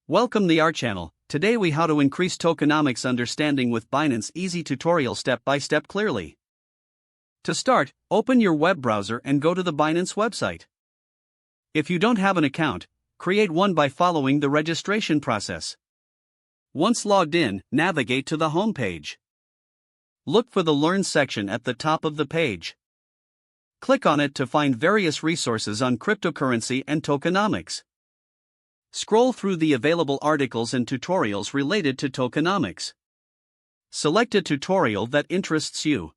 Welcome to our channel. Today we how to increase tokenomics understanding with Binance easy tutorial step by step clearly. To start, open your web browser and go to the Binance website. If you don't have an account, create one by following the registration process. Once logged in, navigate to the home page. Look for the Learn section at the top of the page. Click on it to find various resources on cryptocurrency and tokenomics. Scroll through the available articles and tutorials related to tokenomics. Select a tutorial that interests you.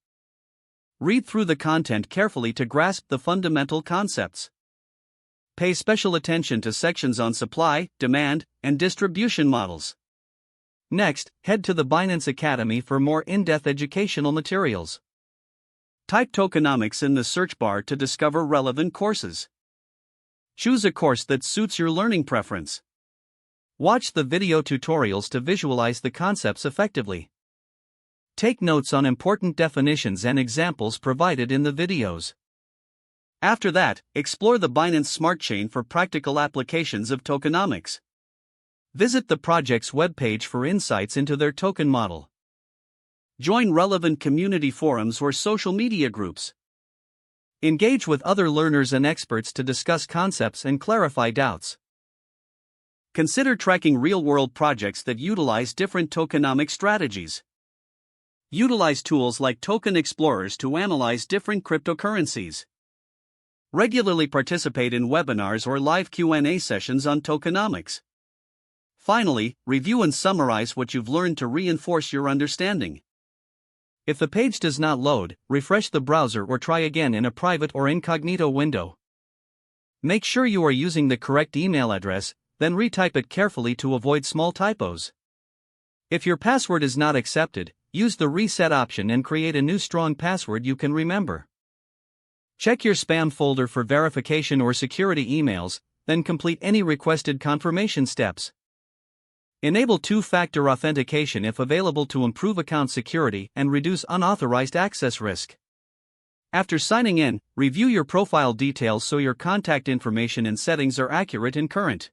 Read through the content carefully to grasp the fundamental concepts. Pay special attention to sections on supply, demand, and distribution models. Next, head to the Binance Academy for more in-depth educational materials. Type tokenomics in the search bar to discover relevant courses. Choose a course that suits your learning preference. Watch the video tutorials to visualize the concepts effectively. Take notes on important definitions and examples provided in the videos. After that, explore the Binance Smart Chain for practical applications of tokenomics. Visit the project's webpage for insights into their token model. Join relevant community forums or social media groups. Engage with other learners and experts to discuss concepts and clarify doubts. Consider tracking real-world projects that utilize different tokenomic strategies. Utilize tools like token explorers to analyze different cryptocurrencies. Regularly participate in webinars or live Q&A sessions on tokenomics. Finally, review and summarize what you've learned to reinforce your understanding. If the page does not load, refresh the browser or try again in a private or incognito window. Make sure you are using the correct email address, then retype it carefully to avoid small typos. If your password is not accepted, use the reset option and create a new strong password you can remember. Check your spam folder for verification or security emails, then complete any requested confirmation steps. Enable two-factor authentication if available to improve account security and reduce unauthorized access risk. After signing in, review your profile details so your contact information and settings are accurate and current.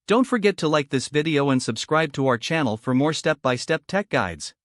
Don't forget to like this video and subscribe to our channel for more step-by-step tech guides.